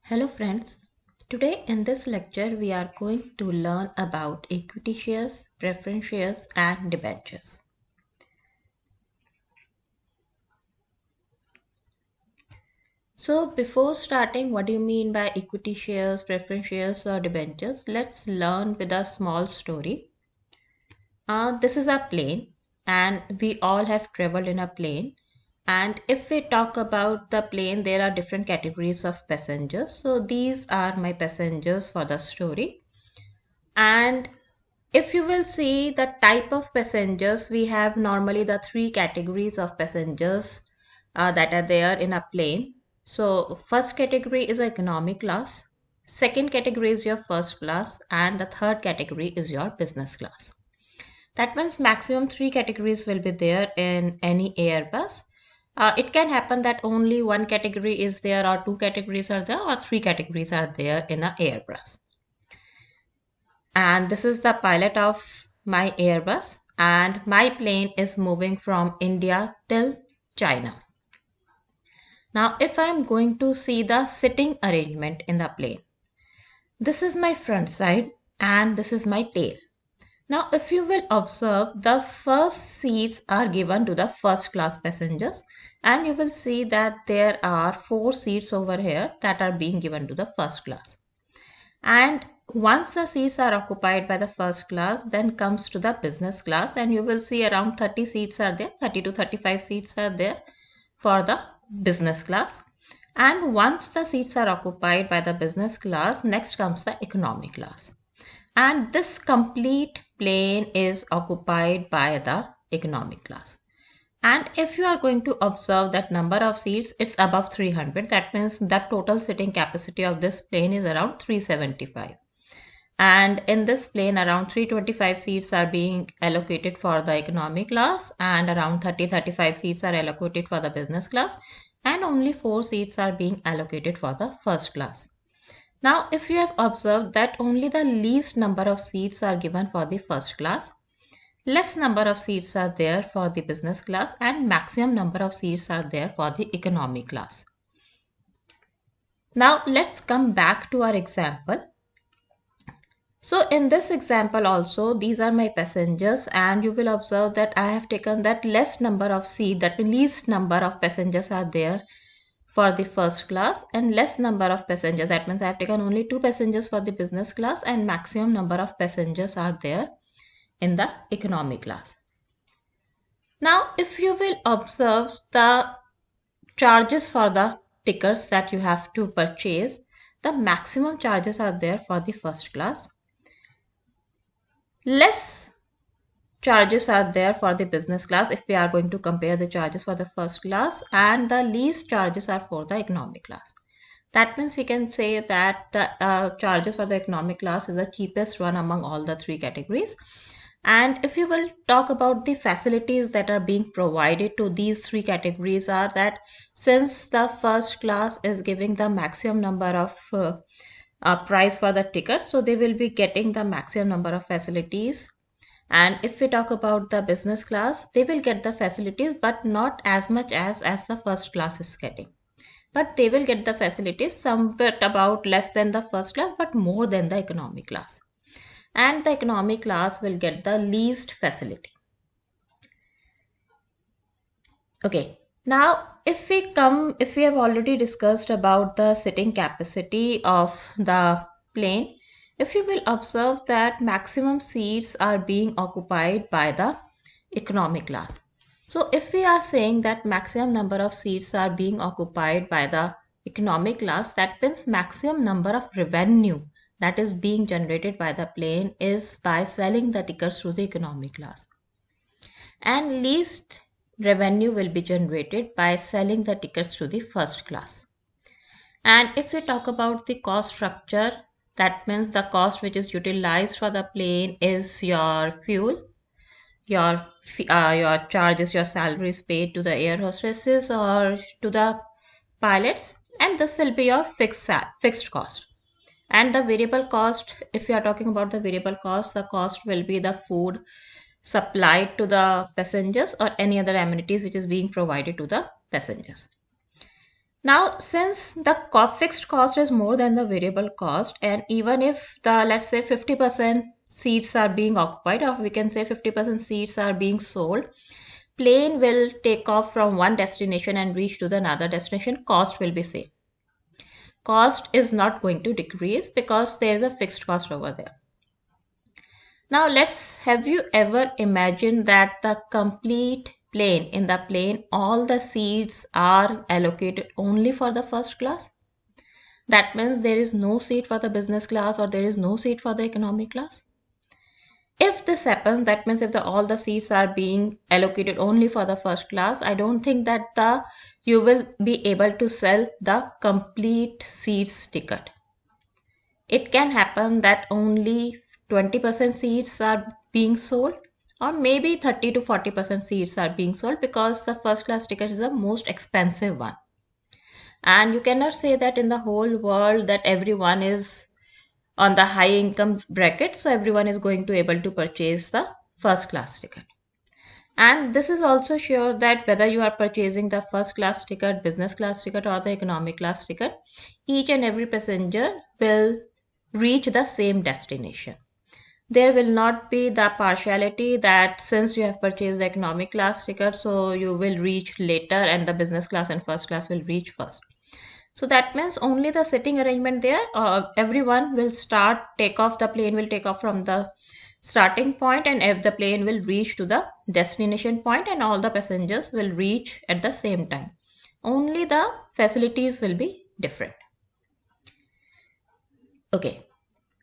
Hello friends, today in this lecture we are going to learn about equity shares, preference shares and debentures. So before starting, what do you mean by equity shares, preference shares or debentures? Let's learn with a small story. This is a plane and we all have traveled in a plane. And if we talk about the plane, there are different categories of passengers. So these are my passengers for the story. And if you will see the type of passengers, we have normally the three categories of passengers that are there in a plane. So first category is economic class, second category is your first class, and the third category is your business class. That means maximum three categories will be there in any Airbus. It can happen that only one category is there, or two categories are there, or three categories are there in an Airbus. And this is the pilot of my Airbus, and my plane is moving from India till China. Now if I am going to see the sitting arrangement in the plane, this is my front side and this is my tail. Now if you will observe, the first seats are given to the first class passengers, and you will see that there are 4 seats over here that are being given to the first class. And once the seats are occupied by the first class, then comes to the business class, and you will see around 30 seats are there, 30 to 35 seats are there for the business class. And once the seats are occupied by the business class, next comes the economy class. And this complete plane is occupied by the economy class. And if you are going to observe that number of seats, it's above 300. That means the total sitting capacity of this plane is around 375. And in this plane, around 325 seats are being allocated for the economy class, and around 30-35 seats are allocated for the business class, and only 4 seats are being allocated for the first class. Now, if you have observed that only the least number of seats are given for the first class, less number of seats are there for the business class, and maximum number of seats are there for the economy class. Now, let's come back to our example. So in this example also, these are my passengers, and you will observe that I have taken that less number of seats, that least number of passengers are there for the first class, and less number of passengers, that means I have taken only 2 passengers for the business class, and maximum number of passengers are there in the economy class. Now if you will observe the charges for the tickets that you have to purchase, the maximum charges are there for the first class, less charges are there for the business class if we are going to compare the charges for the first class, and the least charges are for the economy class. That means we can say that the charges for the economy class is the cheapest one among all the 3 categories. And if you will talk about the facilities that are being provided to these 3 categories, are that since the first class is giving the maximum number of price for the ticket, so they will be getting the maximum number of facilities. And if we talk about the business class, they will get the facilities, but not as much as the first class is getting. But they will get the facilities somewhat about less than the first class, but more than the economy class. And the economy class will get the least facility. Okay, now if we have already discussed about the sitting capacity of the plane, if you will observe that maximum seats are being occupied by the economy class. So if we are saying that maximum number of seats are being occupied by the economy class, that means maximum number of revenue that is being generated by the plane is by selling the tickets to the economy class. And least revenue will be generated by selling the tickets to the first class. And if we talk about the cost structure, that means the cost which is utilized for the plane is your fuel, your charges, your salaries paid to the air hostesses or to the pilots, and this will be your fixed cost. And the variable cost, if you are talking about the variable cost, the cost will be the food supplied to the passengers or any other amenities which is being provided to the passengers. Now, since the fixed cost is more than the variable cost, and even if the, let's say, 50% seats are being occupied, or we can say 50% seats are being sold, plane will take off from one destination and reach to the another destination, cost will be same. Cost is not going to decrease because there is a fixed cost over there. Now have you ever imagined that the complete plane, in the plane, all the seats are allocated only for the first class? That means there is no seat for the business class or there is no seat for the economy class. If this happens, that means if all the seats are being allocated only for the first class, I don't think that you will be able to sell the complete seats ticket. It can happen that only 20% seats are being sold, or maybe 30 to 40% seats are being sold, because the first class ticket is the most expensive one. And you cannot say that in the whole world that everyone is on the high income bracket, so everyone is going to able to purchase the first class ticket. And this is also sure that whether you are purchasing the first class ticket, business class ticket, or the economy class ticket, each and every passenger will reach the same destination. There will not be the partiality that since you have purchased the economy class ticket, so you will reach later and the business class and first class will reach first. So that means only the sitting arrangement there, everyone will the plane will take off from the starting point, and if the plane will reach to the destination point, and all the passengers will reach at the same time. Only the facilities will be different. Okay,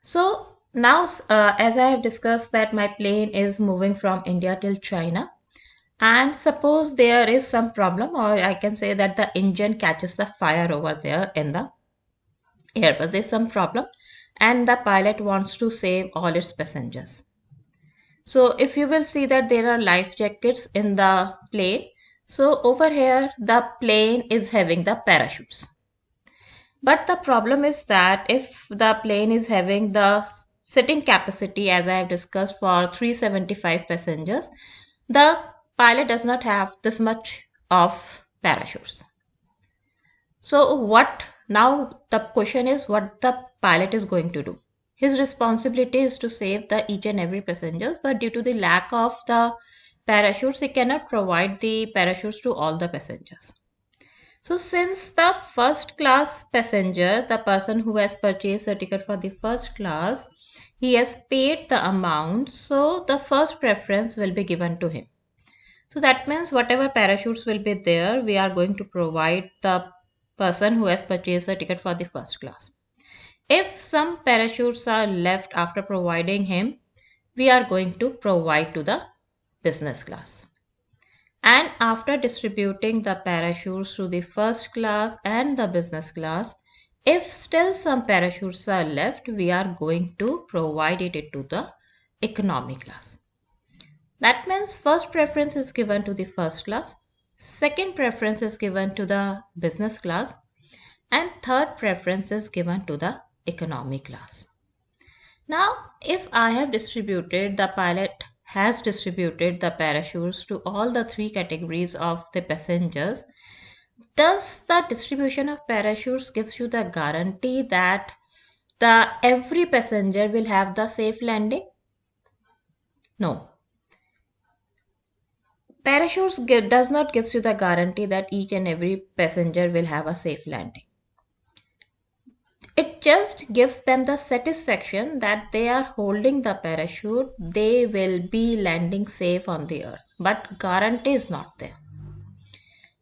so now as I have discussed that my plane is moving from India till China, and suppose there is some problem, or I can say that the engine catches the fire over there in the Airbus. There's some problem and the pilot wants to save all its passengers. So if you will see that there are life jackets in the plane. So over here the plane is having the parachutes. But the problem is that if the plane is having the sitting capacity, as I have discussed, for 375 passengers, the pilot does not have this much of parachutes. So now the question is what the pilot is going to do. His responsibility is to save each and every passengers, but due to the lack of the parachutes, he cannot provide the parachutes to all the passengers. So since the first class passenger, the person who has purchased a ticket for the first class, he has paid the amount, so the first preference will be given to him. So that means whatever parachutes will be there, we are going to provide the person who has purchased a ticket for the first class. If some parachutes are left after providing him, we are going to provide to the business class. And after distributing the parachutes to the first class and the business class, if still some parachutes are left, we are going to provide it to the economy class. That means first preference is given to the first class, second preference is given to the business class, and third preference is given to the economy class. Now, if the pilot has distributed the parachutes to all the three categories of the passengers, does the distribution of parachutes gives you the guarantee that every passenger will have the safe landing? No. Parachutes does not gives you the guarantee that each and every passenger will have a safe landing. It just gives them the satisfaction that they are holding the parachute, they will be landing safe on the earth, but guarantee is not there.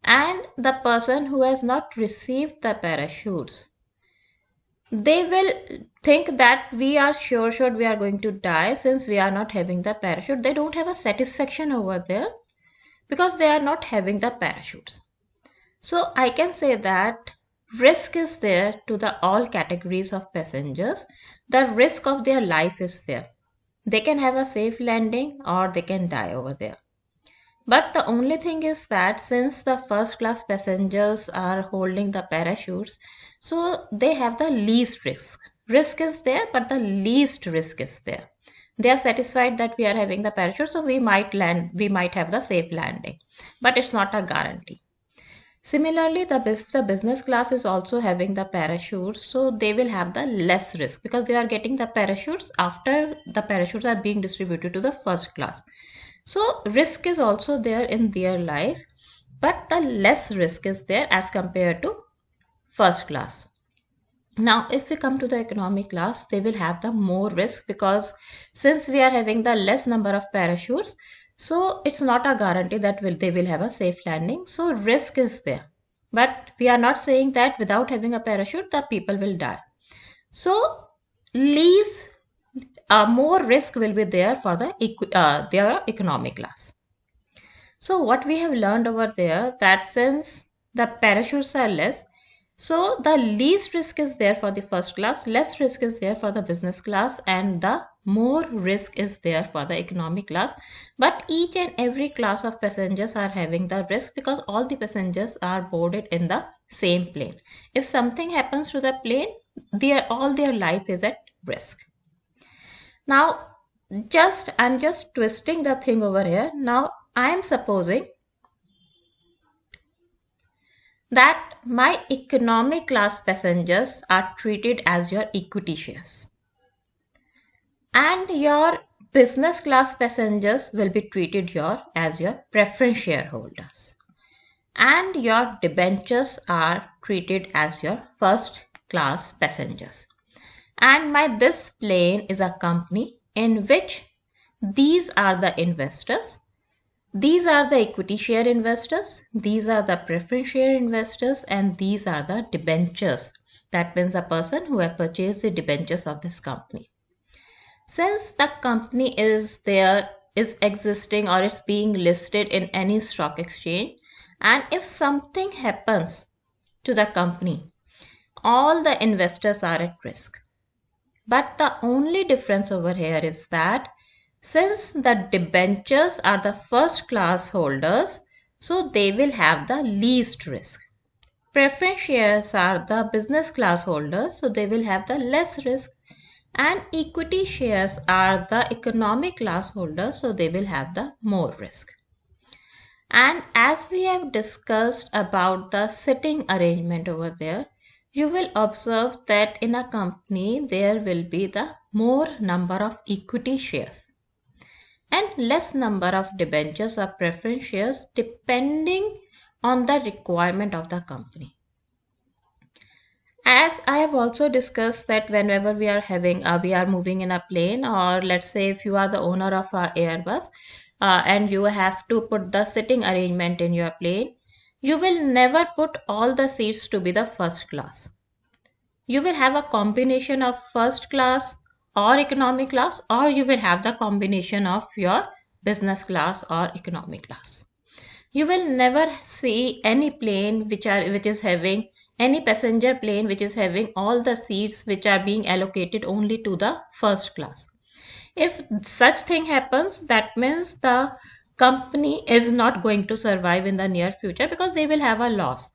And the person who has not received the parachutes, they will think that we are sure we are going to die since we are not having the parachute. They don't have a satisfaction over there because they are not having the parachutes. So I can say that risk is there to all categories of passengers. The risk of their life is there. They can have a safe landing or they can die over there. But the only thing is that since the first class passengers are holding the parachutes, so they have the least risk. Risk is there, but the least risk is there. They are satisfied that we are having the parachute, so we might have the safe landing. But it's not a guarantee. Similarly, the business class is also having the parachutes, so they will have the less risk because they are getting the parachutes after the parachutes are being distributed to the first class. So risk is also there in their life, but the less risk is there as compared to first class. Now, if we come to the economy class, they will have the more risk because since we are having the less number of parachutes, so it's not a guarantee that they will have a safe landing. So risk is there. But we are not saying that without having a parachute, the people will die. So least more risk will be there for their economic class. So what we have learned over there that since the parachutes are less, so the least risk is there for the first class, less risk is there for the business class, and the more risk is there for the economic class. But each and every class of passengers are having the risk because all the passengers are boarded in the same plane. If something happens to the plane, all their life is at risk. Now, I'm just twisting the thing over here. Now, I am supposing that my economic class passengers are treated as your equity shares and your business class passengers will be treated as your preference shareholders and your debentures are treated as your first class passengers. And this plane is a company in which these are the investors. These are the equity share investors, these are the preference share investors, and these are the debentures. That means the person who have purchased the debentures of this company. Since the company is existing or it's being listed in any stock exchange, and if something happens to the company, all the investors are at risk. But the only difference over here is that since the debentures are the first class holders, so they will have the least risk. Preference shares are the business class holders, so they will have the less risk. And equity shares are the economic class holders, so they will have the more risk. And as we have discussed about the sitting arrangement over there, you will observe that in a company there will be the more number of equity shares and less number of debentures or preference shares depending on the requirement of the company. As I have also discussed that whenever we are moving in a plane, or let's say if you are the owner of a Airbus and you have to put the sitting arrangement in your plane, you will never put all the seats to be the first class. You will have a combination of first class or economy class, or you will have the combination of your business class or economy class. You will never see any plane which is having any passenger plane which is having all the seats which are being allocated only to the first class. If such thing happens, that means the company is not going to survive in the near future because they will have a loss.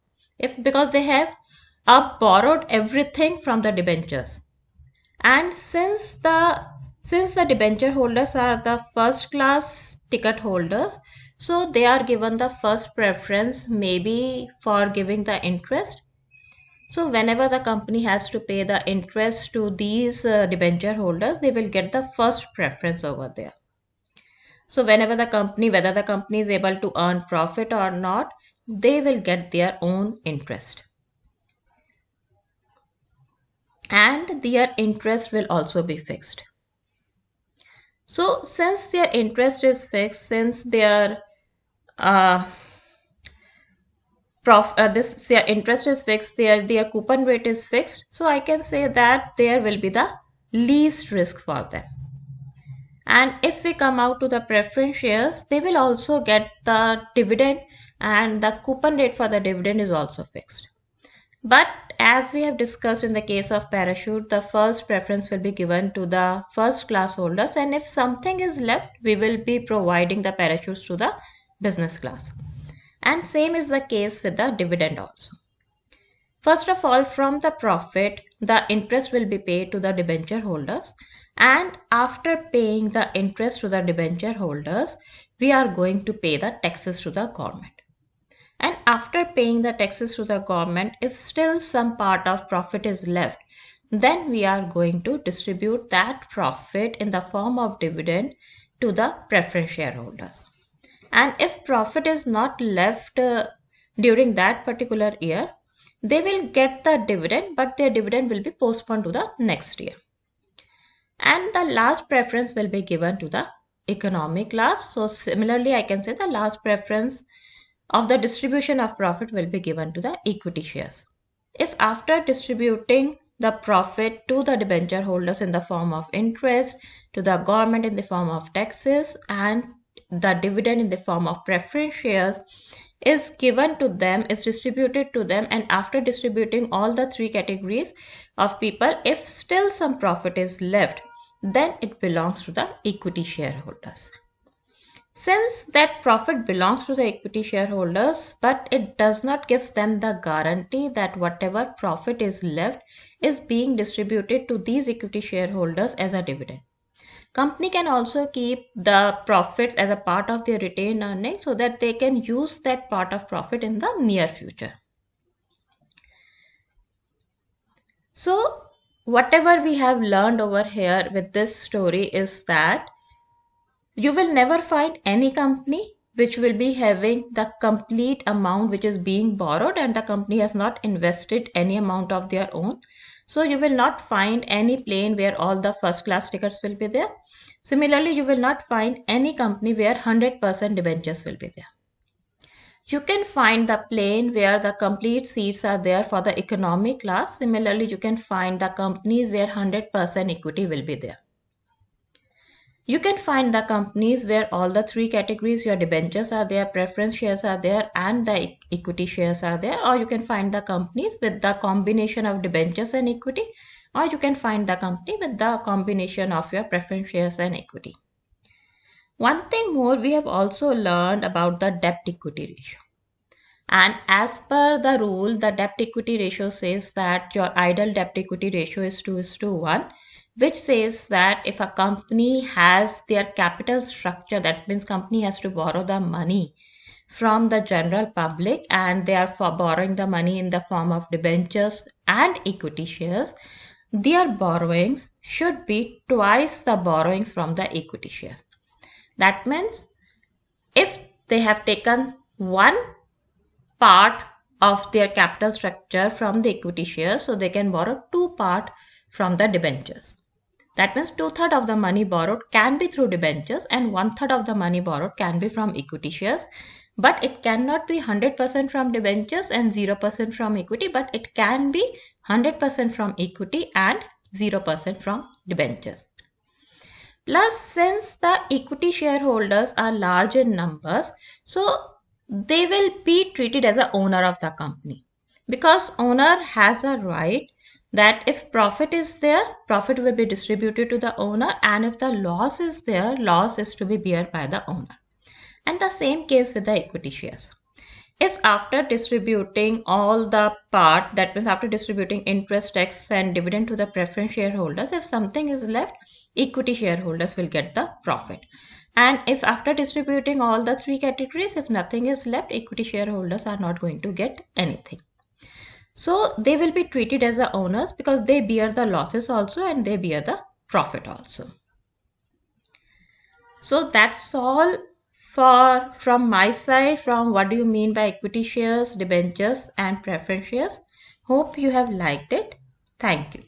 Because they have borrowed everything from the debentures. And since the debenture holders are the first class ticket holders, so they are given the first preference maybe for giving the interest. So whenever the company has to pay the interest to these debenture holders, they will get the first preference over there. So whether the company is able to earn profit or not, they will get their own interest. And their interest will also be fixed. So since their interest is fixed, since their interest is fixed, their coupon rate is fixed, so I can say that there will be the least risk for them. And if we come out to the preference shares, they will also get the dividend, and the coupon rate for the dividend is also fixed. But as we have discussed in the case of parachute, the first preference will be given to the first class holders, and if something is left, we will be providing the parachutes to the business class. And same is the case with the dividend also. First of all, from the profit, the interest will be paid to the debenture holders, and after paying the interest to the debenture holders, we are going to pay the taxes to the government. And after paying the taxes to the government, if still some part of profit is left, then we are going to distribute that profit in the form of dividend to the preference shareholders. And if profit is not left during that particular year, they will get the dividend, but their dividend will be postponed to the next year. And the last preference will be given to the economic class. So similarly, I can say the last preference of the distribution of profit will be given to the equity shares. If after distributing the profit to the debenture holders in the form of interest, to the government in the form of taxes, and the dividend in the form of preference shares is given to them, is distributed to them, and after distributing all the three categories of people, if still some profit is left, then it belongs to the equity shareholders. Since that profit belongs to the equity shareholders, but it does not give them the guarantee that whatever profit is left is being distributed to these equity shareholders as a dividend. Company can also keep the profits as a part of their retained earnings so that they can use that part of profit in the near future. So whatever we have learned over here with this story is that you will never find any company which will be having the complete amount which is being borrowed and the company has not invested any amount of their own. So you will not find any plane where all the first class tickets will be there. Similarly, you will not find any company where 100% debentures will be there. You can find the plane where the complete seats are there for the economic class. Similarly, you can find the companies where 100% equity will be there. You can find the companies where all the three categories, your debentures are there, preference shares are there, and the equity shares are there. Or you can find the companies with the combination of debentures and equity, or you can find the company with the combination of your preference shares and equity. One thing more, we have also learned about the debt equity ratio. And as per the rule, the debt equity ratio says that your ideal debt equity ratio is 2:1. Which says that if a company has their capital structure, that means company has to borrow the money from the general public and they are borrowing the money in the form of debentures and equity shares, their borrowings should be twice the borrowings from the equity shares. That means if they have taken one part of their capital structure from the equity shares, so they can borrow 2 parts from the debentures. That means 2/3 of the money borrowed can be through debentures and 1/3 of the money borrowed can be from equity shares. But it cannot be 100% from debentures and 0% from equity, but it can be 100% from equity and 0% from debentures. Plus, since the equity shareholders are large in numbers, so they will be treated as an owner of the company, because owner has a right that if profit is there, profit will be distributed to the owner, and if the loss is there, loss is to be borne by the owner. And the same case with the equity shares. If after distributing all the part, that means after distributing interest, tax and dividend to the preference shareholders, if something is left, equity shareholders will get the profit. And if after distributing all the three categories, if nothing is left, equity shareholders are not going to get anything. So they will be treated as the owners because they bear the losses also and they bear the profit also. So that's all from my side, from what do you mean by equity shares, debentures and preference shares. Hope you have liked it. Thank you.